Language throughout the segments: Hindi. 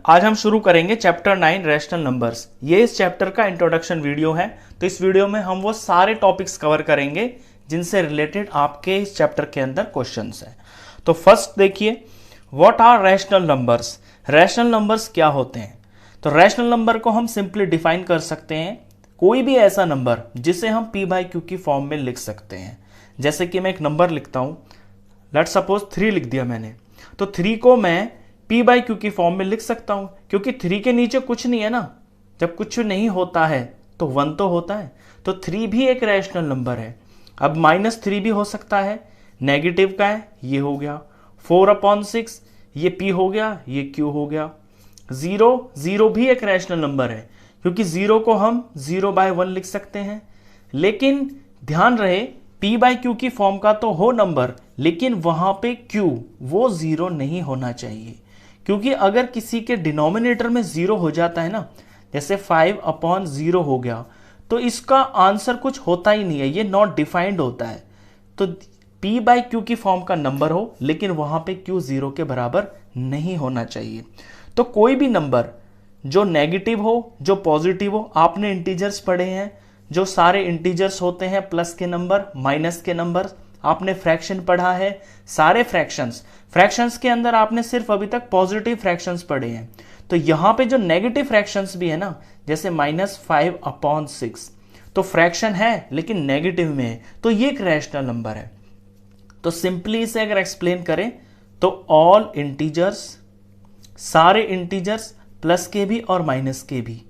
आज हम शुरू करेंगे चैप्टर 9 रैशनल नंबर्स। ये इस चैप्टर का इंट्रोडक्शन वीडियो है। तो इस वीडियो में हम वो सारे टॉपिक्स कवर करेंगे जिनसे रिलेटेड आपके इस चैप्टर के अंदर क्वेश्चंस हैं। तो फर्स्ट देखिए, what are rational numbers. Rational numbers क्या होते हैं? तो रैशनल नंबर को हम सिंपली डिफाइन कर सकते हैं कोई भी ऐसा नंबर जिसे हम p/q की फॉर्म में लिख सकते हैं। जैसे कि मैं एक नंबर लिखता हूं, लेट सपोज 3 लिख दिया मैंने, तो 3 को मैं p/q की फॉर्म में लिख सकता हूं, क्योंकि 3 के नीचे कुछ नहीं है ना। जब कुछ नहीं होता है तो 1 तो होता है, तो 3 भी एक रैशनल नंबर है। अब -3 भी हो सकता है, नेगेटिव का है, ये हो गया। 4/6 ये p हो गया, ये q हो गया। 0 भी एक रैशनल नंबर है, क्योंकि 0 को हम 0/1 लिख सकते हैं। लेकिन ध्यान रहे, p/q की फॉर्म का तो हो नंबर, लेकिन वहां पे q वो 0 नहीं होना चाहिए, क्योंकि अगर किसी के डिनोमिनेटर में 0 हो जाता है ना, जैसे 5/0 हो गया, तो इसका आंसर कुछ होता ही नहीं है, ये नॉट डिफाइंड होता है। तो p/q की फॉर्म का नंबर हो, लेकिन वहां पे q 0 के बराबर नहीं होना चाहिए। तो कोई भी नंबर जो नेगेटिव हो, जो पॉजिटिव हो, आपने इंटीजर्स पढ़े हैं, जो सारे इंटीजर्स होते हैं, प्लस के नंबर, माइनस के नंबर, आपने फ्रैक्शन पढ़ा है, सारे फ्रैक्शंस के अंदर आपने सिर्फ अभी तक पॉजिटिव फ्रैक्शंस पढ़े हैं। तो यहां पे जो नेगेटिव फ्रैक्शंस भी है ना, जैसे -5/6, तो फ्रैक्शन है लेकिन नेगेटिव में है, तो ये एक रैशनल नंबर है। तो सिंपली इसे अगर एक्सप्लेन करें तो ऑल इंटीजर्स, सारे इंटीजर्स, प्लस के भी और माइनस के भी,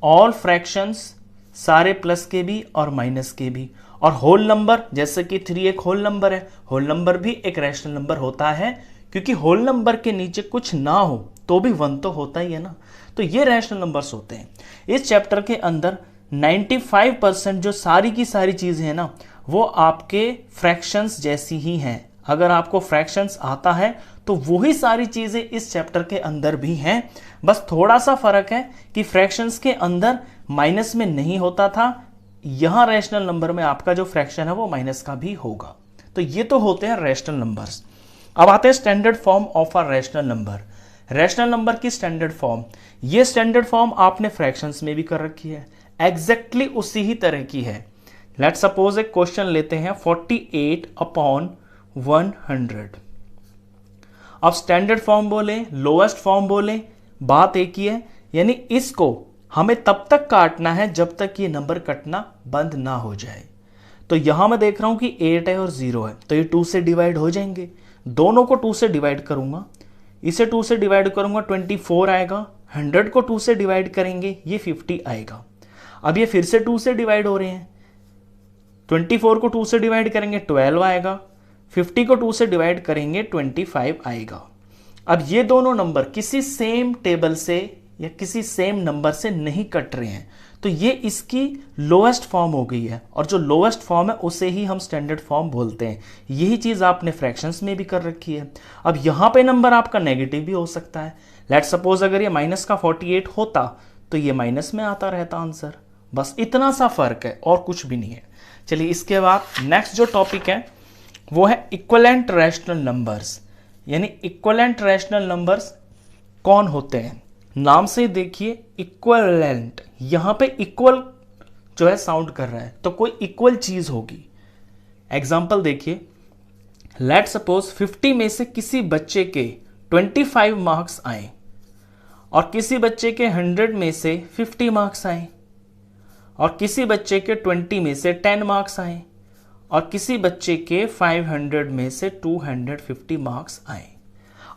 ऑल फ्रैक्शंस, सारे प्लस के भी और माइनस के भी, और होल नंबर, जैसे कि 3 एक होल नंबर है, होल नंबर भी एक रैशनल नंबर होता है, क्योंकि होल नंबर के नीचे कुछ ना हो तो भी 1 तो होता ही है ना। तो ये रैशनल नंबर्स होते हैं। इस चैप्टर के अंदर 95% जो सारी की सारी चीजें हैं ना, वो आपके फ्रैक्शंस जैसी ही हैं। अगर आपको फ्रैक्शंस आता है तो वही सारी चीजें इस चैप्टर के अंदर भी हैं, बस थोड़ा सा फर्क है कि फ्रैक्शंस के अंदर माइनस में नहीं होता था, यहां रैशनल नंबर में आपका जो फ्रैक्शन है वो माइनस का भी होगा। तो ये तो होते हैं रैशनल नंबर्स। अब आते हैं standard form of a rational number. Rational number की स्टैंडर्ड फॉर्म, ये स्टैंडर्ड फॉर्म आपने फ्रैक्शंस में भी कर रखी है, एग्जैक्टली उसी ही तरह की है। लेट्स सपोज एक क्वेश्चन लेते हैं 48/100। अब स्टैंडर्ड फॉर्म बोले, लोएस्ट फॉर्म बोले, बात एक ही है, यानी इसको हमें तब तक काटना है जब तक ये नंबर कटना बंद ना हो जाए। तो यहां मैं देख रहा हूं कि 8 है और 0 है, तो ये 2 से डिवाइड हो जाएंगे। दोनों को 2 से डिवाइड करूंगा, इसे 2 से डिवाइड करूंगा 24 आएगा, 100 को 2 से डिवाइड करेंगे ये 50 आएगा। अब ये फिर से 2 से डिवाइड हो रहे हैं, 24 को 2 से डिवाइड करेंगे 12 आएगा, 50 को 2 से डिवाइड करेंगे 25 आएगा। अब ये दोनों नंबर किसी सेम टेबल से या किसी सेम नंबर से नहीं कट रहे हैं, तो ये इसकी लोएस्ट फॉर्म हो गई है, और जो लोएस्ट फॉर्म है उसे ही हम स्टैंडर्ड फॉर्म बोलते हैं। यही चीज आपने फ्रैक्शंस में भी कर रखी है। अब यहां पे नंबर आपका नेगेटिव भी हो सकता है। लेट्स सपोज अगर ये माइनस का 48 होता तो ये माइनस में आता रहता आंसर, बस इतना सा फर्क है और कुछ भी नहीं है। चलिए इसके बाद नेक्स्ट जो टॉपिक है वो है इक्विवेलेंट रैशनल नंबर्स। यानी इक्विवेलेंट रैशनल नंबर्स कौन होते हैं? नाम से देखिए इक्विवेलेंट, यहां पे इक्वल जो है साउंड कर रहा है, तो कोई इक्वल चीज होगी। एग्जांपल देखिए, लेट सपोज 50 में से किसी बच्चे के 25 मार्क्स आए और किसी बच्चे के 100 में से 50 मार्क्स आए, और किसी बच्चे के 20 में से 10 मार्क्स आए, और किसी बच्चे के 500 में से 250 मार्क्स आए।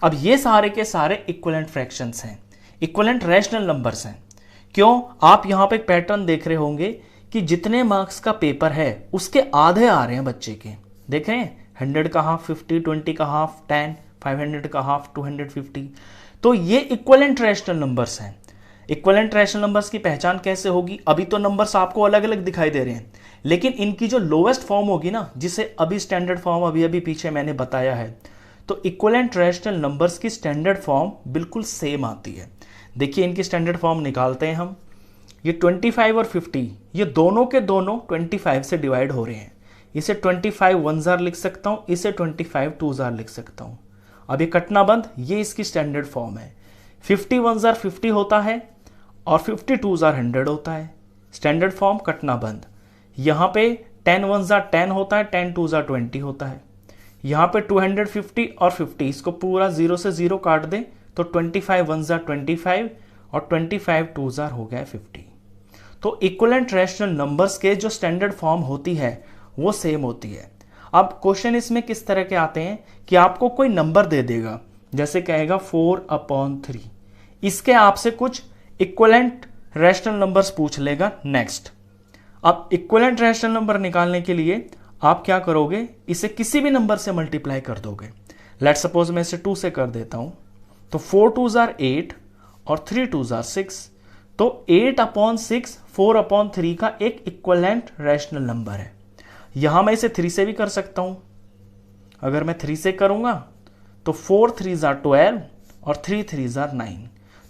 अब ये सारे के सारे इक्विवेलेंट फ्रैक्शंस हैं, इक्विवेलेंट रैशनल नंबर्स हैं। क्यों? आप यहां पे एक पैटर्न देख रहे होंगे कि जितने मार्क्स का पेपर है उसके आधे आ रहे हैं बच्चे के। देख रहे हैं, 100 का हाफ 50, 20 का हाफ 10, 500 का हाफ 250। तो ये इक्विवेलेंट रैशनल नंबर्स हैं। इक्विवेलेंट रैशनल नंबर्स की पहचान कैसे होगी? अभी तो नंबर्स आपको अलग अलग दिखाई दे रहे हैं, लेकिन इनकी जो लोएस्ट फॉर्म होगी ना, जिसे अभी स्टैंडर्ड फॉर्म अभी पीछे मैंने बताया है, तो इक्विवेलेंट रैशनल नंबर्स की स्टैंडर्ड फॉर्म बिल्कुल सेम आती है। देखिए इनकी स्टैंडर्ड फॉर्म निकालते हैं हम। ये 25 और 50 ये दोनों के दोनों 25 से डिवाइड हो रहे हैं। इसे 25 1 जार लिख सकता हूं, इसे 25 2 जार लिख सकता हूं। अब ये कटना बंद, ये इसकी स्टैंडर्ड फॉर्म है। 50 1 जार 50 होता है और 52 जार 100 होता है। स्टैंडर्ड फॉर्म कटना बंद। यहाँ पे 10 1 जार 10 होता है, 10 2 जार 20 होता है। यहाँ पे 250 और 50, इसको पूरा 0 से 0 काट दें तो 25 1 जार 25 और 25 2 जार हो गया 50। तो इक्विवेलेंट रैशनल नंबर्स के जो स्टैंडर्ड फॉर्म होती है वो सेम होती है। अब क्वेश्चन इसमें किस तरह के आते हैं कि आपको कोई नंबर दे देगा, जैसे कहेगा 4/3, इसके आपसे कुछ इक्विवेलेंट रैशनल नंबर्स पूछ लेगा। नेक्स्ट, अब इक्विवेलेंट रैशनल नंबर निकालने के लिए आप क्या करोगे, इसे किसी भी नंबर से मल्टीप्लाई कर दोगे। लेट्स सपोज मैं इसे 2 से कर देता हूं, तो 4 2 जार 8 और 3 2 जार 6, तो 8/6 4/3 का एक इक्विवेलेंट रैशनल नंबर है। यहां मैं इसे 3 से भी कर सकता हूं। अगर मैं 3 से करूंगा तो 4 3 जार 12 और 3 3 जार 9,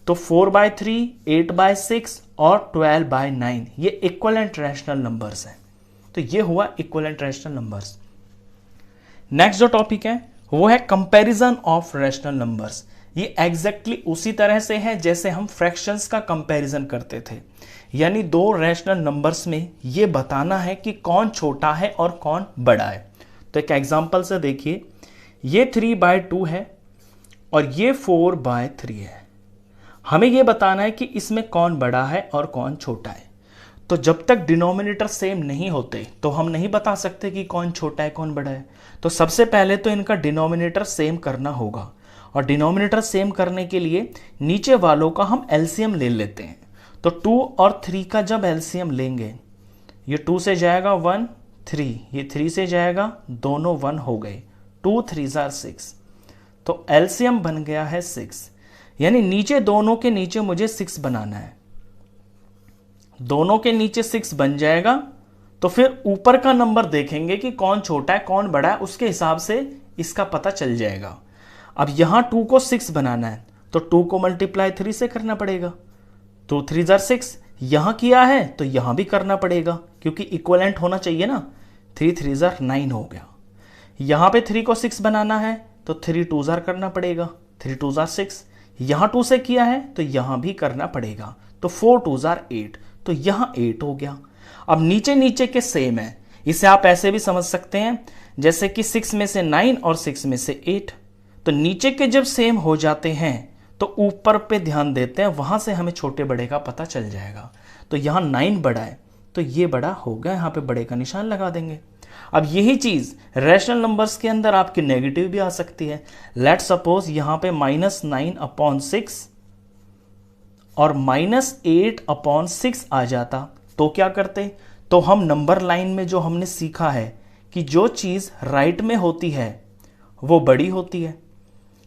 तो 4/3, 8/6 और 12/9 ये इक्विवेलेंट रैशनल नंबर्स हैं। तो ये हुआ इक्विवेलेंट रैशनल नंबर्स। नेक्स्ट जो टॉपिक है वो है कंपैरिजन ऑफ रैशनल नंबर्स। ये एग्जैक्टली उसी तरह से है जैसे हम फ्रैक्शंस का कंपैरिजन करते थे, यानी दो रैशनल नंबर्स में ये बताना है कि कौन छोटा है और कौन बड़ा है। तो एक एग्जांपल से देखिए, ये 3/2 है और ये 4/3 है। हमें ये बताना है कि इसमें कौन बड़ा है और कौन छोटा है। तो जब तक डिनोमिनेटर सेम नहीं होते तो हम नहीं बता सकते कि कौन छोटा है कौन बड़ा है। तो सबसे पहले तो इनका डिनोमिनेटर सेम करना होगा, और डिनोमिनेटर सेम करने के लिए नीचे वालों का हम एलसीएम ले लेते हैं। तो 2 और 3 का जब एलसीएम लेंगे, ये 2 से जाएगा 1 3, ये 3 से जाएगा, दोनों 1 हो गए, 2 3 जार 6, तो एलसीएम बन गया है 6। यानी नीचे दोनों के नीचे मुझे 6 बनाना है। दोनों के नीचे 6 बन जाएगा तो फिर ऊपर का नंबर देखेंगे कि कौन छोटा है कौन बड़ा है, उसके हिसाब से इसका पता चल जाएगा। अब यहां 2 को 6 बनाना है तो 2 को मल्टीप्लाई 3 से करना पड़ेगा, तो 3 जार 6 यहां किया है तो यहां भी करना पड़ेगा, क्योंकि इक्विवेलेंट होना चाहिए ना। 3 3 जार 9 हो गया। यहां पे 3 को 6 बनाना है तो 3 2 जार करना पड़ेगा, 3 2 जार 6, यहां 2 से किया है तो यहां भी करना पड़ेगा, तो 4 2 जार 8, तो यहां 8 हो गया। अब नीचे नीचे के सेम है, इसे आप ऐसे भी समझ सकते हैं जैसे कि 6 में से 9 और 6 में से 8। तो नीचे के जब सेम हो जाते हैं तो ऊपर पे ध्यान देते हैं, वहां से हमें छोटे बड़े का पता चल जाएगा। तो यहां 9 बड़ा है तो ये बड़ा हो गया, यहां पे बड़े का निशान लगा देंगे। अब यही चीज रैशनल नंबर्स के अंदर आपकी नेगेटिव भी आ सकती है। लेट सपोज यहां पे -9/6 और -8/6 आ जाता, तो क्या करते, तो हम नंबर लाइन में जो हमने सीखा है कि जो चीज राइट में होती है वो बड़ी होती है।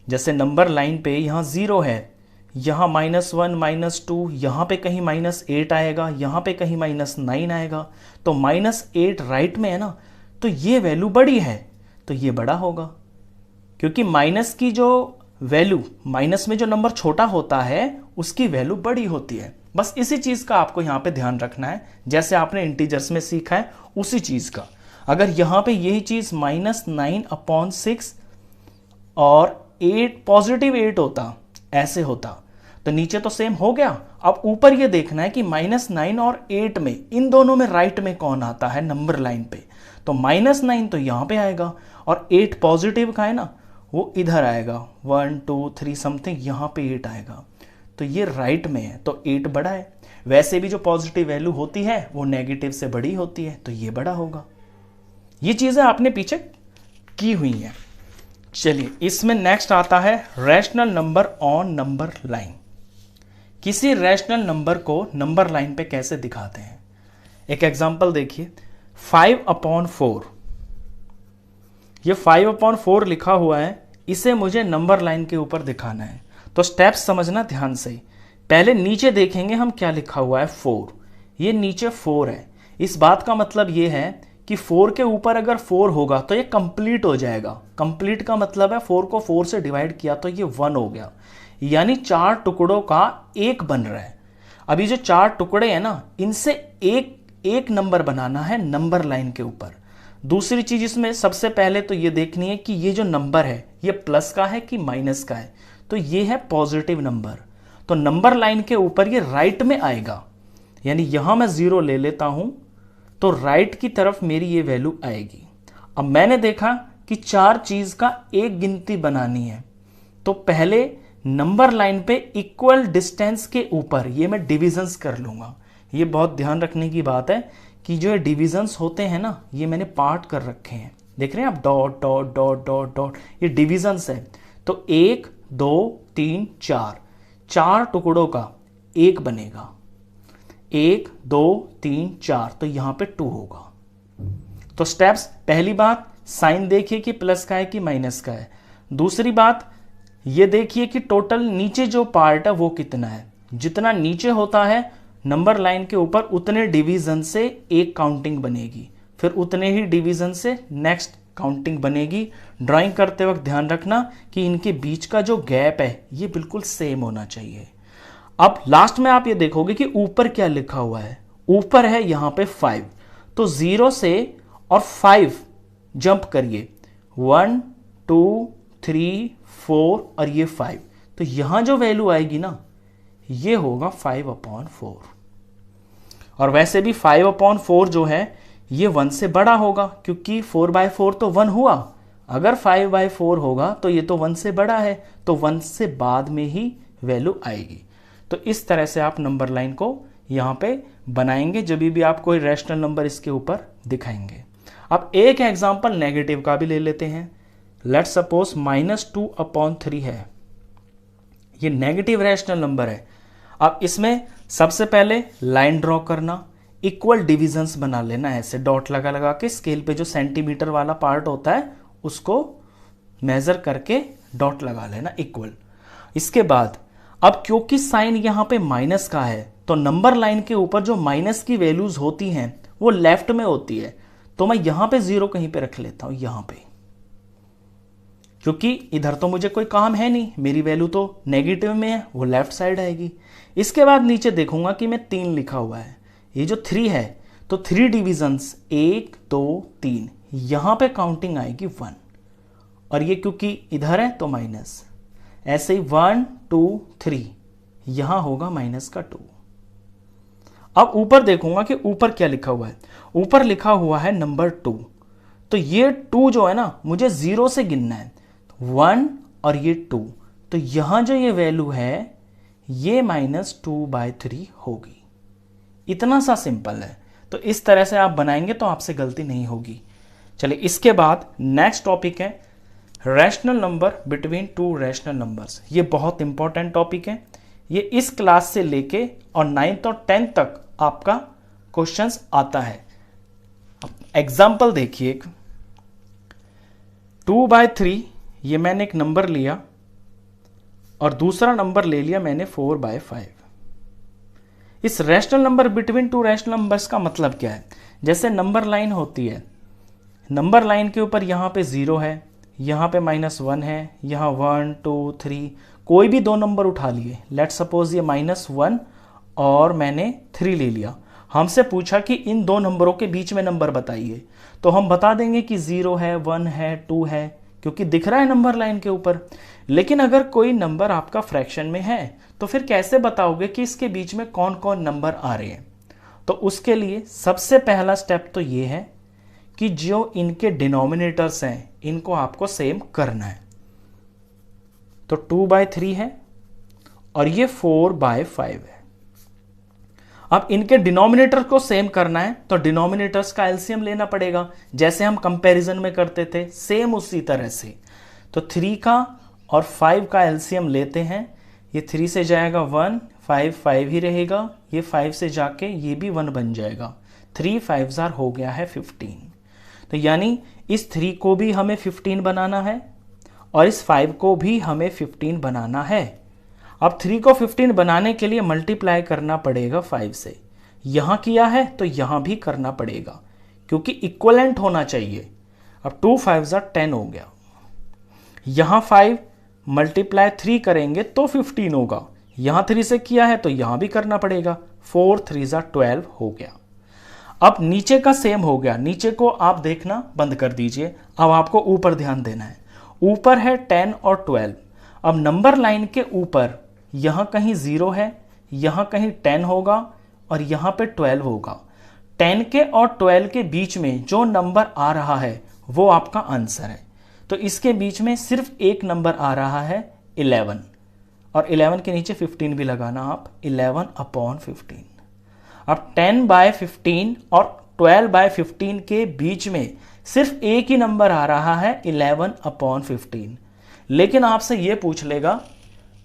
जैसे नंबर लाइन पे यहां 0 है, यहां -1 -2, यहां पे कहीं -8 आएगा, यहां पे कहीं -9 आएगा, तो -8 राइट में है ना, तो ये वैल्यू बड़ी है, तो ये बड़ा होगा। क्योंकि माइनस की जो वैल्यू, माइनस में जो नंबर छोटा होता है उसकी वैल्यू बड़ी होती है। बस इसी चीज का आपको यहां पे ध्यान रखना है, जैसे आपने इंटीजर्स में सीखा है उसी चीज का। अगर यहां पे यही चीज -9/6 और 8 पॉजिटिव 8 होता, ऐसे होता, तो नीचे तो सेम हो गया। अब ऊपर ये देखना है कि -9 और 8 में, इन दोनों में राइट में कौन आता है नंबर लाइन पे, तो -9 तो यहां पे आएगा और 8 पॉजिटिव का है ना, वो इधर आएगा, 1 2 3 समथिंग, यहां पे 8 आएगा, तो ये राइट में है, तो 8 बड़ा है। वैसे भी जो पॉजिटिव वैल्यू होती है वो नेगेटिव से बड़ी होती है, तो ये बड़ा होगा। ये चीजें आपने पीछे की हुई हैं। चलिए, इसमें नेक्स्ट आता है rational number on number line. किसी रैशनल नंबर को नंबर लाइन पे कैसे दिखाते हैं। एक एग्जांपल देखिए, 5/4, ये 5/4 लिखा हुआ है, इसे मुझे नंबर लाइन के ऊपर दिखाना है। तो स्टेप्स समझना ध्यान से। पहले नीचे देखेंगे हम क्या लिखा हुआ है, 4, ये नीचे 4 है। इस बात का मतलब ये है कि 4 के ऊपर अगर 4 होगा तो ये कंप्लीट हो जाएगा। कंप्लीट का मतलब है 4 को 4 से डिवाइड किया तो ये 1 हो गया, यानी 4 टुकड़ों का 1 बन रहा है। अभी जो 4 टुकड़े हैं ना, इनसे एक नंबर बनाना है नंबर लाइन के ऊपर। दूसरी चीज इसमें सबसे पहले तो ये देखनी है कि ये जो नंबर है ये प्लस का है कि माइनस का है। तो ये है पॉजिटिव नंबर। तो नंबर लाइन के ऊपर ये राइट में आएगा, यानी यहां मैं 0 ले लेता हूं तो राइट की तरफ मेरी ये वैल्यू आएगी। अब मैंने देखा कि 4 चीज का एक गिनती बनानी है, तो पहले नंबर लाइन पे इक्वल डिस्टेंस के ऊपर ये मैं डिविजन्स कर लूंगा। ये बहुत ध्यान रखने की बात है कि जो ये डिविजन्स होते हैं ना, ये मैंने पार्ट कर रखे हैं, देख रहे हैं आप, dot dot dot dot dot, ये डिविजन्स है। तो 1 2 3 4 टुकड़ों का एक बनेगा, 1 2 3 4, तो यहां पे 2 होगा। तो स्टेप्स, पहली बात साइन देखिए कि प्लस का है कि माइनस का है। दूसरी बात ये देखिए कि टोटल नीचे जो पार्ट है वो कितना है। जितना नीचे होता है नंबर लाइन के ऊपर उतने डिवीजन से एक काउंटिंग बनेगी, फिर उतने ही डिवीजन से नेक्स्ट काउंटिंग बनेगी। ड्राइंग करते वक्त ध्यान रखना कि इनके बीच का जो गैप है ये बिल्कुल सेम होना चाहिए। अब लास्ट में आप ये देखोगे कि ऊपर क्या लिखा हुआ है, ऊपर है यहां पे 5, तो 0 से और 5 जंप करिए, 1 2 3 4 और ये 5, तो यहां जो वैल्यू आएगी ना ये होगा 5/4। और वैसे भी 5/4 जो है ये 1 से बड़ा होगा, क्योंकि 4/4 तो 1 हुआ, अगर 5/4 होगा तो ये तो 1 से बड़ा है, तो 1 से बाद में ही वैल्यू आएगी। तो इस तरह से आप नंबर लाइन को यहाँ पे बनाएंगे जब भी आप कोई रैशनल नंबर इसके ऊपर दिखाएंगे। अब एक एग्जांपल नेगेटिव का भी ले लेते हैं। लेट्स सपोज -2/3 है, ये नेगेटिव रैशनल नंबर है। अब इसमें सबसे पहले लाइन ड्रॉ करना, इक्वल डिविजन्स बना लेना, ऐसे डॉट लगा लगा के स्केल पे जो सेंटीमीटर वाला पार्ट होता है उसको मेजर करके डॉट लगा लेना इक्वल। इसके बाद अब क्योंकि साइन यहां पे माइनस का है, तो नंबर लाइन के ऊपर जो माइनस की वैल्यूज होती हैं वो लेफ्ट में होती है, तो मैं यहां पे 0 कहीं पे रख लेता हूं यहां पे, क्योंकि इधर तो मुझे कोई काम है नहीं, मेरी वैल्यू तो नेगेटिव में है, वो लेफ्ट साइड आएगी। इसके बाद नीचे देखूंगा कि मैं 3 लिखा हुआ है, ये जो 3 है तो 3 डिविजन्स 1 2 3, यहां पे काउंटिंग आएगी 1, और ये क्योंकि इधर है तो माइनस, ऐसे ही 1 2 3, यहां होगा -2। अब ऊपर देखूंगा कि ऊपर क्या लिखा हुआ है, ऊपर लिखा हुआ है नंबर 2, तो ये 2 जो है ना मुझे 0 से गिनना है, 1 और ये 2, तो यहां जो ये वैल्यू है ये -2/3 होगी। इतना सा सिंपल है, तो इस तरह से आप बनाएंगे तो आपसे गलती नहीं होगी। चलिए इसके बाद नेक्स्ट टॉपिक है rational number between 2 rational numbers. ये बहुत इंपॉर्टेंट टॉपिक है, ये इस क्लास से लेके और 9th और 10th तक आपका क्वेश्चंस आता है। एग्जाम्पल देखिए, 2/3 ये मैंने एक नंबर लिया और दूसरा नंबर ले लिया मैंने 4/5। इस rational number between 2 rational numbers का मतलब क्या है? जैसे नंबर लाइन होती है, नंबर लाइन के ऊपर यहाँ पे 0 है, यहाँ पे -1 है, यहाँ 1 2 3, कोई भी 2 नंबर उठा लिए। लेट्स सपोज ये -1 और मैंने 3 ले लिया। हमसे पूछा कि इन 2 नंबरों के बीच में नंबर बताइए, तो हम बता देंगे कि 0 है, 1 है, 2 है, क्योंकि दिख रहा है नंबर लाइन के ऊपर। लेकिन अगर कोई नंबर आपका फ्रैक्शन में है तो फिर कैसे बताओगे कि इसके बीच में कौन कौन नंबर आ रहे हैं? तो उसके लिए सबसे पहला स्टेप तो ये है कि जो इनके डिनोमिनेटर्स हैं इनको आपको सेम करना है। तो 2/3 है और ये 4/5 है। अब इनके डिनोमिनेटर को सेम करना है तो डिनोमिनेटर्स का एलसीएम लेना पड़ेगा, जैसे हम कंपैरिजन में करते थे सेम उसी तरह से। तो 3 का और 5 का एलसीएम लेते हैं, ये 3 से जाएगा 1, 5 ही रहेगा, ये 5 से जाके ये भी 1 बन जाएगा, 3 5 हो गया है 15। तो यानी इस 3 को भी हमें 15 बनाना है और इस 5 को भी हमें 15 बनाना है। अब 3 को 15 बनाने के लिए मल्टीप्लाई करना पड़ेगा 5 से, यहां किया है तो यहां भी करना पड़ेगा क्योंकि इक्वलेंट होना चाहिए। अब 2 5 10 हो गया, यहां 5 मल्टीप्लाई 3 करेंगे तो 15 होगा, यहां 3 से किया है तो यहां भी करना पड़ेगा, 4 3 12 हो गया। अब नीचे का सेम हो गया, नीचे को आप देखना बंद कर दीजिए। अब आपको ऊपर ध्यान देना है, ऊपर है 10 और 12। अब नंबर लाइन के ऊपर यहाँ कहीं 0 है, यहाँ कहीं 10 होगा और यहाँ पे 12 होगा। 10 के और 12 के बीच में जो नंबर आ रहा है वो आपका आंसर है। तो इसके बीच में सिर्फ एक नंबर आ रहा है 11, और 11 के नीचे 15 भी लगाना आप, 11/15। अब 10/15 और 12/15 के बीच में सिर्फ एक ही नंबर आ रहा है 11/15। लेकिन आपसे ये पूछ लेगा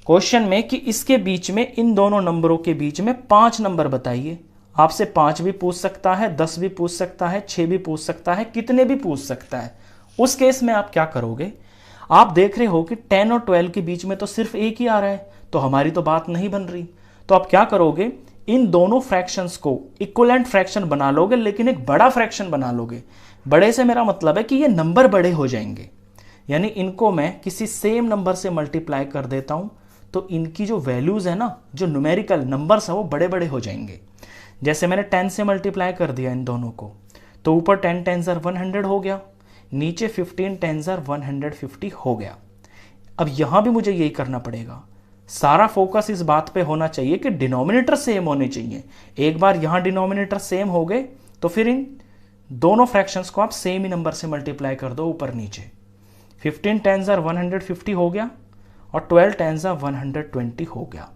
क्वेश्चन में कि इसके बीच में, इन दोनों नंबरों के बीच में 5 नंबर बताइए। आपसे 5 भी पूछ सकता है, 10 भी पूछ सकता है, 6 भी पूछ सकता है, कितने भी पूछ सकता है। उस केस में आप क्या करोगे? आप देख रहे हो कि 10 और 12 के बीच में तो सिर्फ एक ही आ रहा है, तो हमारी तो बात नहीं बन रही। तो आप क्या करोगे? इन दोनों फ्रैक्शंस को इक्विवेलेंट फ्रैक्शन बना लोगे, लेकिन एक बड़ा फ्रैक्शन बना लोगे। बड़े से मेरा मतलब है कि ये नंबर बड़े हो जाएंगे, यानी इनको मैं किसी सेम नंबर से मल्टीप्लाई कर देता हूं, तो इनकी जो वैल्यूज है ना, जो न्यूमेरिकल नंबर्स है, वो बड़े बड़े हो जाएंगे। जैसे मैंने 10 से मल्टीप्लाई कर दिया इन दोनों को, तो ऊपर 10 10 100 हो गया, नीचे 15 10 150 हो गया। अब यहां भी मुझे यही करना पड़ेगा। सारा फोकस इस बात पे होना चाहिए कि डिनोमिनेटर सेम होने चाहिए। एक बार यहां डिनोमिनेटर सेम हो गए तो फिर इन दोनों फ्रैक्शंस को आप सेम ही नंबर से मल्टीप्लाई कर दो ऊपर नीचे। 15 10 150 हो गया और 12 10 120 हो गया।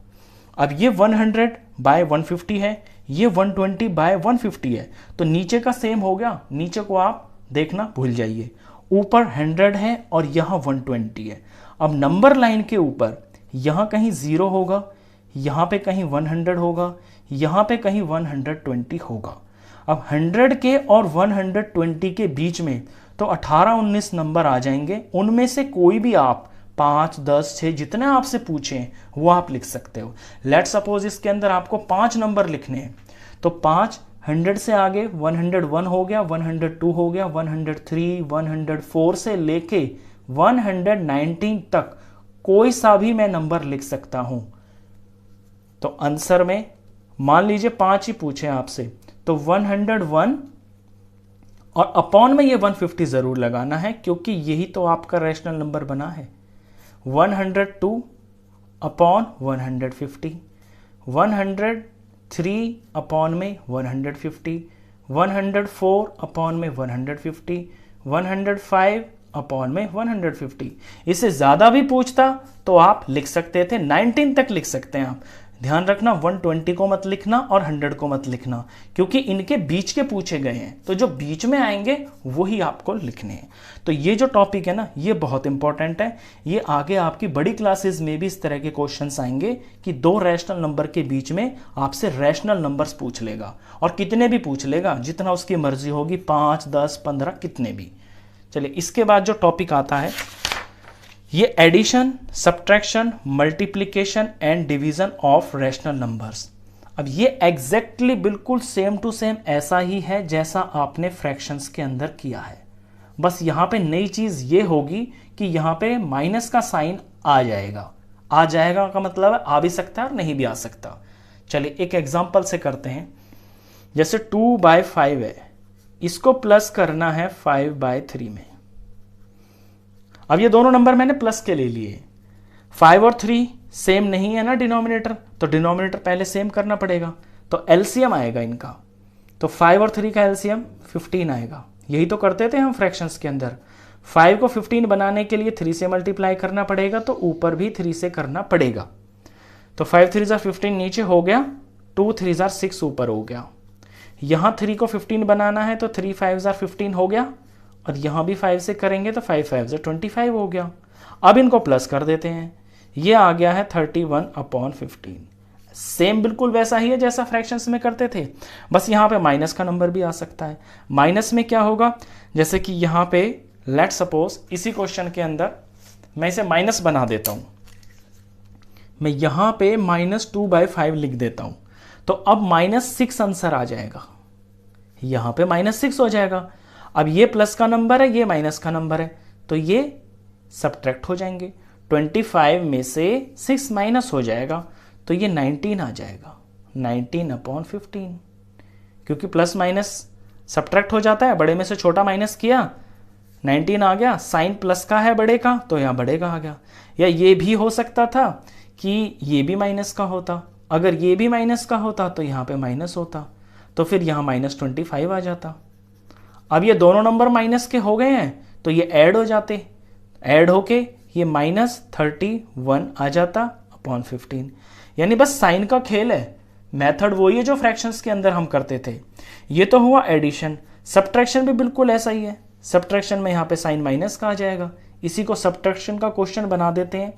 अब ये 100/150 है, ये 120/150 है, तो नीचे का सेम हो गया। नीचे को आप देखना भूल जाइए, ऊपर 100 है और यहाँ 120 है। अब नंबर लाइन के ऊपर यहाँ कहीं 0 होगा, यहाँ पे कहीं 100 होगा, यहाँ पे कहीं 120 होगा। अब 100 के और 120 के बीच में तो 18 19 नंबर आ जाएंगे। उनमें से कोई भी आप 5 10 6 जितने आपसे पूछें वो आप लिख सकते हो। लेट सपोज इसके अंदर आपको 5 नंबर लिखने हैं, तो 5 100 से आगे 101 हो गया, 102 हो गया, 103 104 से लेके 119 तक कोई सा भी मैं नंबर लिख सकता हूं। तो आंसर में मान लीजिए 5 ही पूछे आपसे, तो 101 और अपॉन में ये 150 जरूर लगाना है, क्योंकि यही तो आपका रैशनल नंबर बना है। 102/150, 103 अपॉन में 150, 104/150, 105 अपॉन में 150। इससे ज्यादा भी पूछता तो आप लिख सकते थे, 19 तक लिख सकते हैं आप। ध्यान रखना 120 को मत लिखना और 100 को मत लिखना, क्योंकि इनके बीच के पूछे गए हैं, तो जो बीच में आएंगे वही आपको लिखने हैं। तो ये जो टॉपिक है ना, ये बहुत इंपॉर्टेंट है। ये आगे आपकी बड़ी क्लासेस में भी इस तरह के क्वेश्चंस आएंगे कि दो रैशनल नंबर के बीच में आपसे रैशनल नंबर्स पूछ लेगा, और कितने भी पूछ लेगा, जितना उसकी मर्जी होगी, 5 10 15 कितने भी। चलिए इसके बाद जो टॉपिक आता है ये addition, subtraction, multiplication and division of rational numbers. अब ये एग्जैक्टली बिल्कुल सेम टू सेम ऐसा ही है जैसा आपने फ्रैक्शंस के अंदर किया है। बस यहाँ पे नई चीज ये होगी कि यहाँ पे माइनस का साइन आ जाएगा। आ जाएगा का मतलब है आ भी सकता है और नहीं भी आ सकता। चलिए एक एग्जांपल से करते हैं। जैसे 2/5 है, इसको प्लस करना है 5/3 में। अब ये दोनों नंबर मैंने प्लस के ले लिए। 5 और 3 सेम नहीं है ना डिनोमिनेटर, तो डिनोमिनेटर पहले सेम करना पड़ेगा। तो एलसीएम आएगा इनका, तो 5 और 3 का एलसीएम 15 आएगा। यही तो करते थे हम फ्रैक्शंस के अंदर। 5 को 15 बनाने के लिए 3 से मल्टीप्लाई करना पड़ेगा, तो ऊपर भी 3 से करना पड़ेगा। तो 5 3 15 नीचे हो गया, 2 3 6 ऊपर हो गया। यहाँ 3 को 15 बनाना है, तो 3 5 15 हो गया, और यहां भी 5 से करेंगे तो 5 5 25 हो गया। अब इनको प्लस कर देते हैं, ये आ गया है 31/15। सेम बिल्कुल वैसा ही है जैसा फ्रैक्शंस में करते थे, बस यहां पे माइनस का नंबर भी आ सकता है। माइनस में क्या होगा, जैसे कि यहां पे लेट सपोज इसी क्वेश्चन के अंदर मैं इसे माइनस बना देता हूं, मैं यहां पे -2/5 लिख देता हूं, तो अब -6 आंसर आ जाएगा। यहां पे -6 हो जाएगा। अब ये प्लस का नंबर है, ये माइनस का नंबर है, तो ये सब्ट्रैक्ट हो जाएंगे। 25 में से 6 माइनस हो जाएगा, तो ये 19 आ जाएगा। 19/15, क्योंकि प्लस माइनस सब्ट्रैक्ट हो जाता है। बड़े में से छोटा माइनस किया, 19 आ गया। साइन प्लस का है बड़े का, तो यहाँ बड़े का आ गया। या ये भी हो सकता था कि ये भी माइनस का होता, अगर ये भी माइनस का होता तो यहाँ पे माइनस होता, तो फिर यहाँ -25 आ जाता। अब ये दोनों नंबर माइनस के हो गए हैं तो ये ऐड हो जाते, ऐड होके ये -31 आ जाता अपॉन 15। यानी बस साइन का खेल है, मेथड वही है जो फ्रैक्शंस के अंदर हम करते थे। ये तो हुआ एडिशन। सब्ट्रैक्शन भी बिल्कुल ऐसा ही है। सब्ट्रैक्शन में यहाँ पे साइन माइनस का आ जाएगा, इसी को सब्ट्रैक्शन का क्वेश्चन बना देते हैं।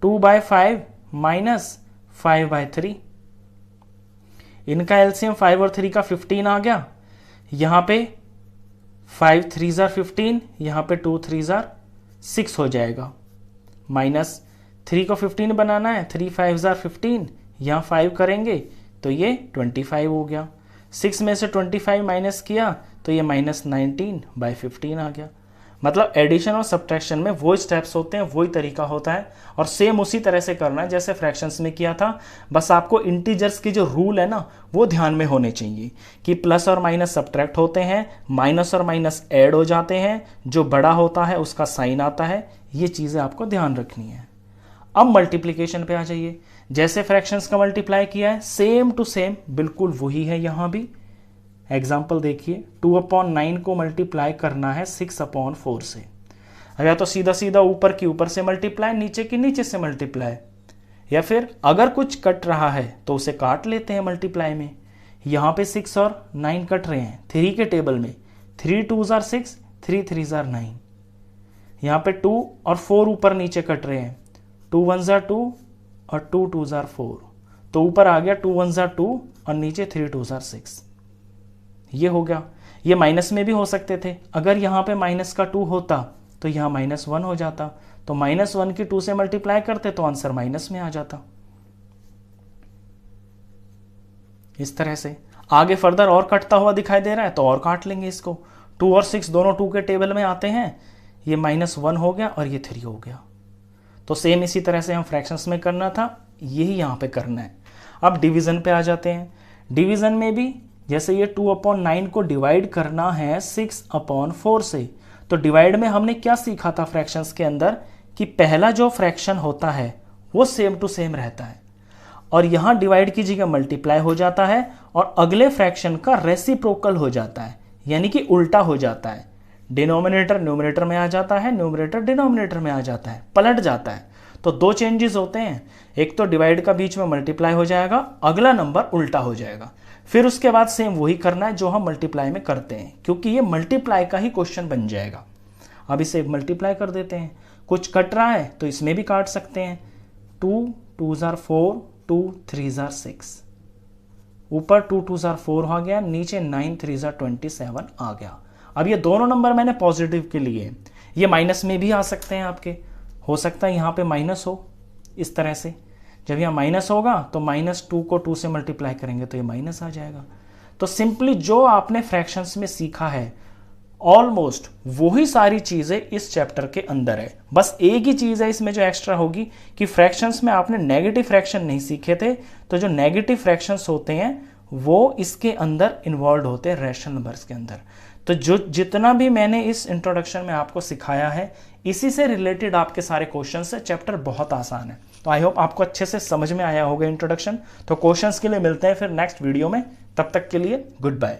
2/5 - 5/3, इनका एलसीएम 5 और 3 का 15 आ गया। यहाँ पे 5 3s are 15, यहाँ पे 2 3s are 6 हो जाएगा। -3 को 15 बनाना है, 3 5s are 15, यहाँ 5 करेंगे तो ये 25 हो गया। 6 में से 25 माइनस किया तो ये -19/15 आ गया। मतलब एडिशन और सब्ट्रैक्शन में वही स्टेप्स होते हैं, वही तरीका होता है, और सेम उसी तरह से करना है जैसे फ्रैक्शंस में किया था। बस आपको इंटीजर्स की जो रूल है ना वो ध्यान में होने चाहिए कि प्लस और माइनस सब्ट्रैक्ट होते हैं, माइनस और माइनस ऐड हो जाते हैं, जो बड़ा होता है उसका साइन आता है। ये चीज़ें आपको ध्यान रखनी है। अब मल्टीप्लीकेशन पे आ जाइए। जैसे फ्रैक्शंस का मल्टीप्लाई किया है सेम टू सेम बिल्कुल वही है यहाँ भी। एग्जाम्पल देखिए, 2/9 को मल्टीप्लाई करना है 6/4 से। या तो सीधा सीधा ऊपर की ऊपर से मल्टीप्लाई, नीचे की नीचे से मल्टीप्लाई, या फिर अगर कुछ कट रहा है तो उसे काट लेते हैं मल्टीप्लाई में। यहाँ पे 6 और 9 कट रहे हैं 3 के टेबल में, 3 2s are 6, 3 3s are 9। यहाँ पे 2 और 4 ऊपर नीचे कट रहे हैं, 2 1s are 2 और 2 2s are 4, तो ऊपर आ गया 2 1s are 2 और नीचे 3 2s are 6। ये हो गया। ये माइनस में भी हो सकते थे, अगर यहाँ पे माइनस का 2 होता तो यहाँ -1 हो जाता, तो -1 की 2 से मल्टीप्लाई करते तो आंसर माइनस में आ जाता। इस तरह से आगे फर्दर और कटता हुआ दिखाई दे रहा है तो और काट लेंगे इसको। 2 और 6 दोनों 2 के टेबल में आते हैं, ये -1 हो गया और ये 3 हो गया। तो सेम इसी तरह से हम फ्रैक्शंस में करना था, यही यहाँ पे करना है। अब डिवीजन पे आ जाते हैं। डिवीजन में भी जैसे ये 2/9 को डिवाइड करना है 6/4 से, तो डिवाइड में हमने क्या सीखा था फ्रैक्शंस के अंदर कि पहला जो फ्रैक्शन होता है वो सेम टू सेम रहता है, और यहाँ डिवाइड की जगह मल्टीप्लाई हो जाता है और अगले फ्रैक्शन का रेसिप्रोकल हो जाता है, यानी कि उल्टा हो जाता है। डिनोमिनेटर न्यूमरेटर में आ जाता है, न्यूमरेटर डिनोमिनेटर में आ जाता है, पलट जाता है। तो दो चेंजेस होते हैं, एक तो डिवाइड का बीच में मल्टीप्लाई हो जाएगा, अगला नंबर उल्टा हो जाएगा। फिर उसके बाद सेम वही करना है जो हम मल्टीप्लाई में करते हैं, क्योंकि ये मल्टीप्लाई का ही क्वेश्चन बन जाएगा। अब इसे मल्टीप्लाई कर देते हैं। कुछ कट रहा है तो इसमें भी काट सकते हैं। 2 2s are 4, 2 3s are 6, ऊपर 2 2s are 4 आ गया, नीचे 9 3s are 27 आ गया। अब ये दोनों नंबर मैंने पॉजिटिव के लिए, ये माइनस में भी आ सकते हैं आपके, हो सकता है यहाँ पे माइनस हो। इस तरह से जब यहाँ माइनस होगा तो -2 को 2 से मल्टीप्लाई करेंगे तो ये माइनस आ जाएगा। तो सिंपली जो आपने फ्रैक्शंस में सीखा है ऑलमोस्ट वही सारी चीजें इस चैप्टर के अंदर है। बस एक ही चीज है इसमें जो एक्स्ट्रा होगी कि फ्रैक्शंस में आपने नेगेटिव फ्रैक्शन नहीं सीखे थे, तो जो नेगेटिव फ्रैक्शंस होते हैं वो इसके अंदर इन्वॉल्व होते हैं रैशनल नंबर्स के अंदर। तो जो जितना भी मैंने इस इंट्रोडक्शन में आपको सिखाया है इसी से रिलेटेड आपके सारे क्वेश्चंस है। चैप्टर बहुत आसान है, तो आई होप आपको अच्छे से समझ में आया होगा इंट्रोडक्शन। तो क्वेश्चंस के लिए मिलते हैं फिर नेक्स्ट वीडियो में, तब तक के लिए गुड बाय।